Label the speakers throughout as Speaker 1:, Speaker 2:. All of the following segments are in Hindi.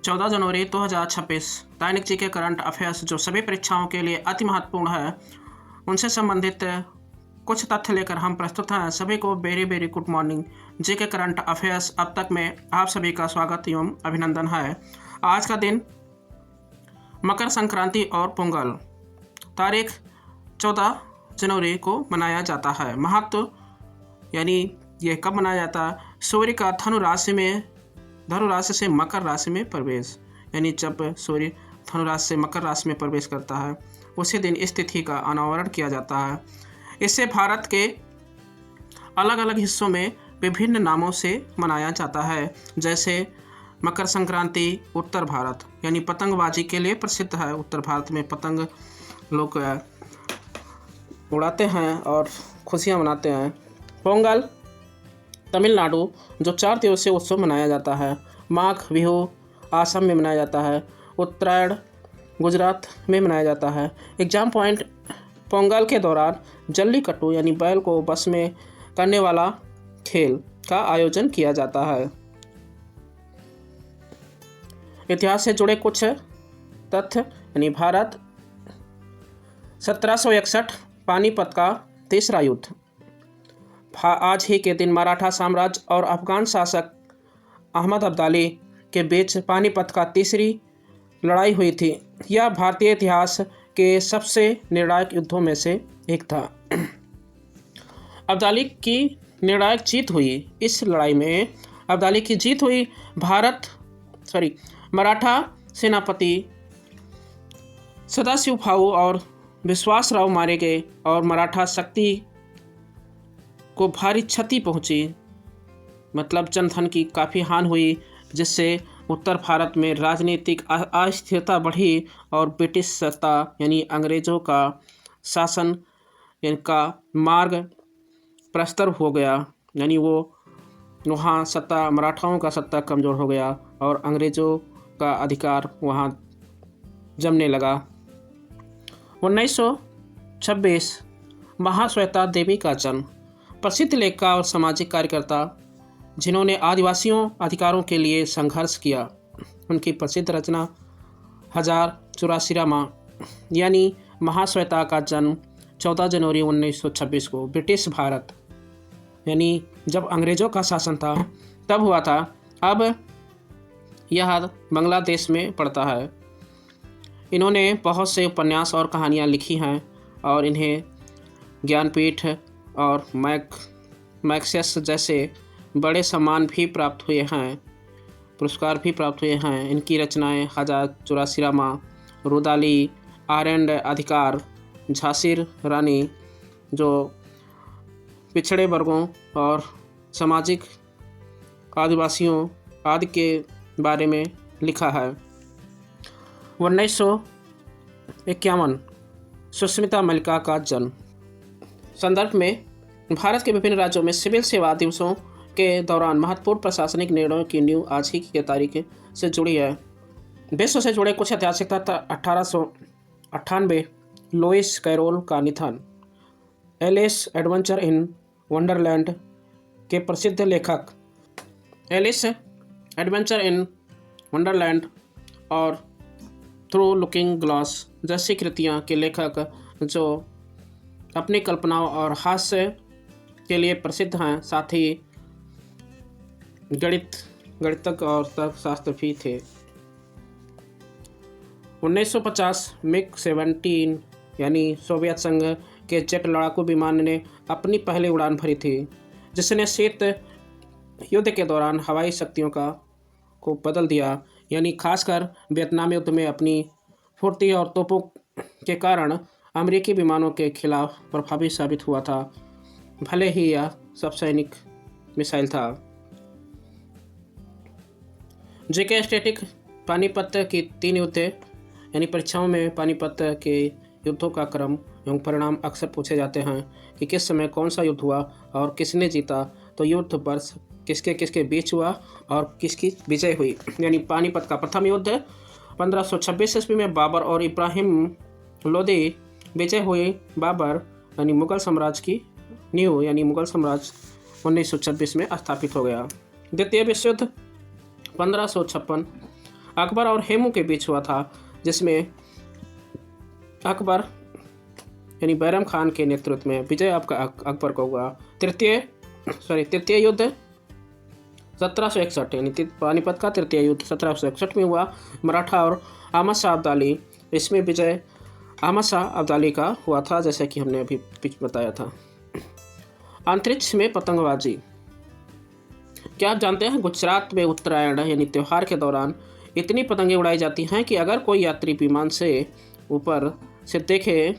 Speaker 1: 14 जनवरी 2026 दैनिक जीके करंट अफेयर्स जो सभी परीक्षाओं के लिए अति महत्वपूर्ण है उनसे संबंधित कुछ तथ्य लेकर हम प्रस्तुत हैं। सभी को very very good morning. GK current affairs अब तक में आप सभी का स्वागत एवं अभिनंदन है। आज का दिन मकर संक्रांति और पोंगल तारीख 14 जनवरी को मनाया जाता है। महत्व यानी ये कब मनाया जाता है? सूर्य का धनु राशि से मकर राशि में प्रवेश, यानी जब सूर्य धनु राशि से मकर राशि में प्रवेश करता है उसी दिन इस तिथि का अनावरण किया जाता है। इसे भारत के अलग अलग हिस्सों में विभिन्न नामों से मनाया जाता है, जैसे मकर संक्रांति उत्तर भारत यानी पतंगबाजी के लिए प्रसिद्ध है। उत्तर भारत में पतंग लोग उड़ाते हैं और खुशियाँ मनाते हैं। पोंगल तमिलनाडु जो 4 दिवसीय उत्सव मनाया जाता है। माघ बिहू असम में मनाया जाता है। उत्तरायण गुजरात में मनाया जाता है। एग्जाम पॉइंट: पोंगल के दौरान जल्लीकट्टू यानी बैल को बस में करने वाला खेल का आयोजन किया जाता है। इतिहास से जुड़े कुछ तथ्य यानी भारत 1761 पानीपत का तीसरा युद्ध। आज ही के दिन मराठा साम्राज्य और अफगान शासक अहमद अब्दाली के बीच पानीपत का तीसरी लड़ाई हुई थी। यह भारतीय इतिहास के सबसे निर्णायक युद्धों में से एक था। अब्दाली की निर्णायक जीत हुई। इस लड़ाई में अब्दाली की जीत हुई। मराठा सेनापति सदाशिव भाऊ और विश्वासराव मारे गए और मराठा शक्ति को भारी क्षति पहुंची, मतलब जनधन की काफ़ी हानि हुई, जिससे उत्तर भारत में राजनीतिक अस्थिरता बढ़ी और ब्रिटिश सत्ता यानी अंग्रेज़ों का शासन इनका मार्ग प्रस्तर हो गया, यानी वो वहाँ सत्ता मराठाओं का सत्ता कमज़ोर हो गया और अंग्रेज़ों का अधिकार वहाँ जमने लगा। 1926 महाश्वेता देवी का जन्म। प्रसिद्ध लेखिका और सामाजिक कार्यकर्ता जिन्होंने आदिवासियों अधिकारों के लिए संघर्ष किया। उनकी प्रसिद्ध रचना 1084 यानी महाश्वेता का जन्म 14 जनवरी 1926 को ब्रिटिश भारत यानी जब अंग्रेज़ों का शासन था तब हुआ था। अब यह बांग्लादेश में पड़ता है। इन्होंने बहुत से उपन्यास और कहानियाँ लिखी हैं और इन्हें ज्ञानपीठ और मैग्सेस जैसे बड़े सम्मान भी प्राप्त हुए हैं, पुरस्कार भी प्राप्त हुए हैं। इनकी रचनाएं 1084, रुदाली, आरंड अधिकार, झांसी रानी जो पिछड़े वर्गों और सामाजिक आदिवासियों आदि के बारे में लिखा है। 1951 सुष्मिता मलिका का जन्म। संदर्भ में भारत के विभिन्न राज्यों में सिविल सेवा दिवसों के दौरान महत्वपूर्ण प्रशासनिक निर्णयों की नींव आज ही की तारीख से जुड़ी है। विश्व से जुड़े कुछ ऐतिहासिक तथ्य: 1898 लुइस कैरोल का निधन। एलिस एडवेंचर इन वंडरलैंड के प्रसिद्ध लेखक एलिस एडवेंचर इन वंडरलैंड और थ्रू लुकिंग ग्लास जैसी कृतियाँ के लेखक जो अपनी कल्पनाओं और हास्य के लिए प्रसिद्ध हैं, साथ ही गणितज्ञ और तर्कशास्त्र भी थे। 1950 मिग 17 यानी सोवियत संघ के जेट लड़ाकू विमान ने अपनी पहली उड़ान भरी थी, जिसने शीत युद्ध के दौरान हवाई शक्तियों को बदल दिया, यानी खासकर वियतनाम युद्ध में अपनी फुर्ती और तोपों के कारण अमेरिकी विमानों के खिलाफ प्रभावी साबित हुआ था, भले ही यह सबसैनिक मिसाइल था। जेके स्टैटिक पानीपत की 3 युद्ध यानी परीक्षाओं में पानीपत के युद्धों का क्रम एवं परिणाम अक्सर पूछे जाते हैं कि किस समय कौन सा युद्ध हुआ और किसने जीता। तो युद्ध वर्ष किसके बीच हुआ और किसकी विजय हुई। यानी पानीपत का प्रथम युद्ध 1526 ईस्वी में बाबर और इब्राहिम लोदी विजय हुई। बाबर यानी मुगल साम्राज्य की नींव यानी मुगल साम्राज्य 1926 में स्थापित हो गया। द्वितीय विश्व युद्ध 1556 अकबर और हेमू के बीच हुआ था, जिसमें अकबर यानी बैरम खान के नेतृत्व में विजय अकबर को हुआ। तृतीय युद्ध 1761 यानी पानीपत का तृतीय युद्ध 1761 में हुआ। मराठा और अहमद शाह अब्दाली, इसमें विजय अहमद शाह अब्दाली का हुआ था, जैसे कि हमने अभी बताया था। अंतरिक्ष में पतंगबाजी। क्या आप जानते हैं गुजरात में उत्तरायण यानी त्यौहार के दौरान इतनी पतंगें उड़ाई जाती हैं कि अगर कोई यात्री विमान से ऊपर से देखे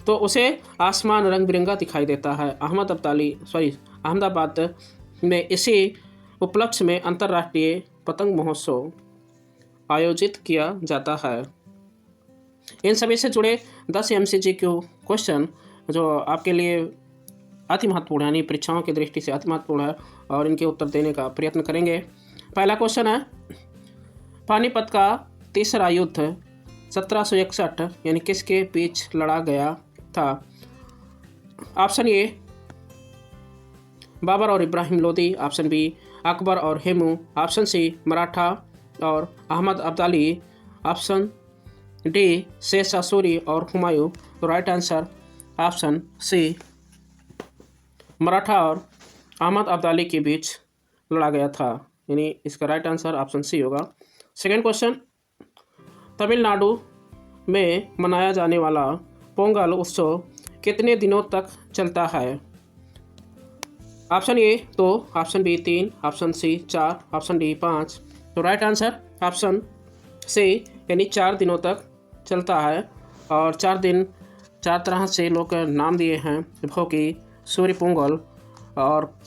Speaker 1: तो उसे आसमान रंग बिरंगा दिखाई देता है। अहमदाबाद में इसी उपलक्ष्य में अंतर्राष्ट्रीय पतंग महोत्सव आयोजित किया जाता है। इन सभी से जुड़े 10 MCQ क्वेश्चन जो आपके लिए अति महत्वपूर्ण है, यानी परीक्षाओं की दृष्टि से अति महत्वपूर्ण है, और इनके उत्तर देने का प्रयत्न करेंगे। पहला क्वेश्चन है, पानीपत का तीसरा युद्ध 1761 यानी किसके बीच लड़ा गया था? ऑप्शन ए बाबर और इब्राहिम लोदी, ऑप्शन बी अकबर और हेमू, ऑप्शन सी मराठा और अहमद अब्दाली, ऑप्शन डी शेर शाह सूरी और हुमायूं। तो right answer option C Maratha और अहमद अब्दाली के बीच लड़ा गया था, यानी इसका राइट आंसर ऑप्शन सी होगा। सेकेंड क्वेश्चन, तमिलनाडु में मनाया जाने वाला पोंगल उत्सव कितने दिनों तक चलता है? Option A 2, option B 3, option C 4, option D 5। तो राइट आंसर ऑप्शन सी यानी 4 दिनों तक चलता है। और 4 दिन 4 तरह से लोग नाम दिए हैं, भोगी, सूर्य पोंगल और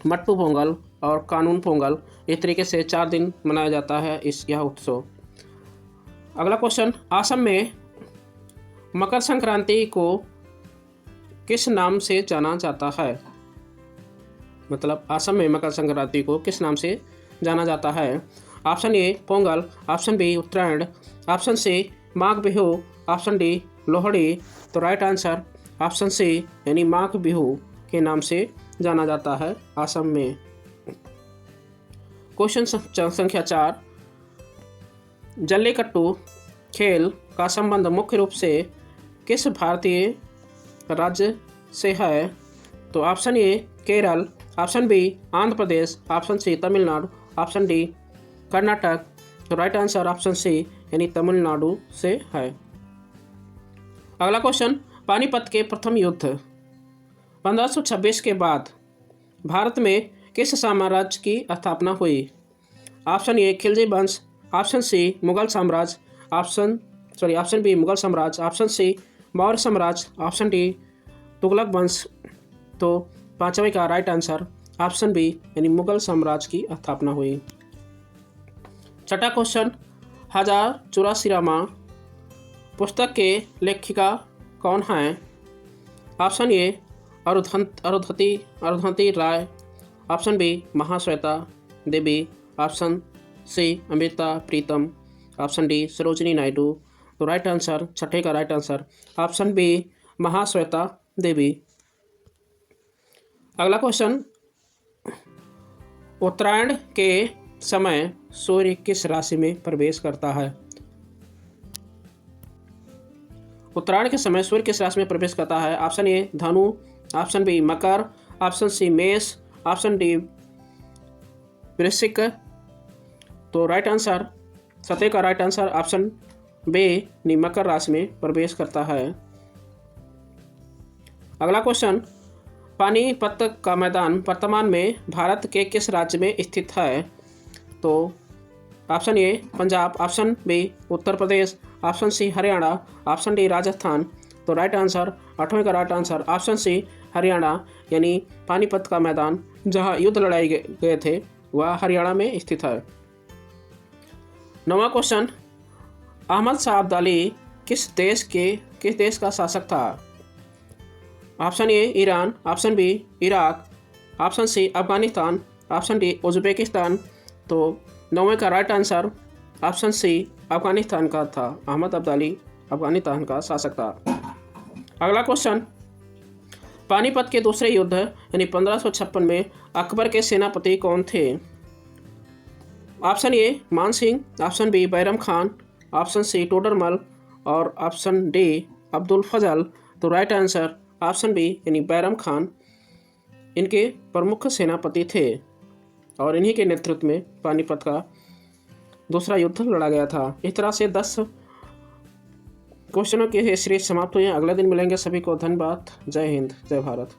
Speaker 1: मट्टू पोंगल और कानून पोंगल। इस तरीके से 4 दिन मनाया जाता है यह उत्सव। अगला क्वेश्चन, असम में मकर संक्रांति को किस नाम से जाना जाता है? मतलब असम में मकर संक्रांति को किस नाम से जाना जाता है? Option A Pongal, option B Uttarayan, option C Magh Bihu, option D Lohri. तो राइट आंसर ऑप्शन सी यानी माघ बिहू के नाम से जाना जाता है असम में। क्वेश्चन संख्या 4, जल्लीकट्टू खेल का संबंध मुख्य रूप से किस भारतीय राज्य से है? तो option A Kerala, option B Andhra Pradesh, option C Tamil Nadu, option D Karnataka. तो राइट आंसर ऑप्शन सी यानी तमिलनाडु से है। अगला क्वेश्चन, पानीपत के प्रथम युद्ध 1526 के बाद भारत में किस साम्राज्य की स्थापना हुई? ऑप्शन ए खिलजी वंश, ऑप्शन सी मुगल साम्राज्य, ऑप्शन बी मुगल साम्राज्य, ऑप्शन सी मौर्य साम्राज्य, ऑप्शन डी तुगलक वंश। तो पांचवें का राइट आंसर ऑप्शन बी यानी मुगल साम्राज्य की स्थापना हुई। छठा क्वेश्चन, 1084 पुस्तक के लेखिका कौन हैं? Option A Arundhati Roy, option B Mahasweta Devi, option C Amrita Pritam, option D Sarojini Naidu. तो राइट आंसर छठे का right answer option B Mahasweta Devi. अगला क्वेश्चन, उत्तरायण के समय सूर्य किस राशि में प्रवेश करता है? उत्तरायण के समय सूर्य किस राशि में प्रवेश करता है? ऑप्शन ए धनु, ऑप्शन बी मकर, ऑप्शन सी मेष, ऑप्शन डी वृश्चिक। तो राइट आंसर सतह का राइट आंसर ऑप्शन बी मकर राशि में प्रवेश करता है। अगला क्वेश्चन, पानीपत का मैदान वर्तमान में भारत के किस राज्य में स्थित है? तो option A Punjab, option B Uttar Pradesh, option C Haryana, option D Rajasthan. तो राइट आंसर 8वें का right answer option C Haryana, यानी पानीपत का मैदान जहां युद्ध लड़ाए गए थे वह हरियाणा में स्थित है। 9वां क्वेश्चन, अहमद शाह अब्दाली किस देश का शासक था? Option A Iran, option B Iraq, option C Afghanistan, option D Uzbekistan. तो 9वें का right answer option C Afghanistan का था। अहमद अब्दाली अफगानिस्तान का शासक था। अगला क्वेश्चन, पानीपत के दूसरे युद्ध यानी 1556 में अकबर के सेनापति कौन थे? Option A Man Singh, option B Bairam Khan, option C Todarmal और ऑप्शन डी अब्दुल फजल। तो राइट आंसर ऑप्शन बी यानी बैरम खान इनके प्रमुख सेनापति थे और इन्हीं के नेतृत्व में पानीपत का दूसरा युद्ध लड़ा गया था। इस तरह से 10 क्वेश्चनों की सीरीज समाप्त हुई है। अगले दिन मिलेंगे। सभी को धन्यवाद। जय हिंद, जय भारत।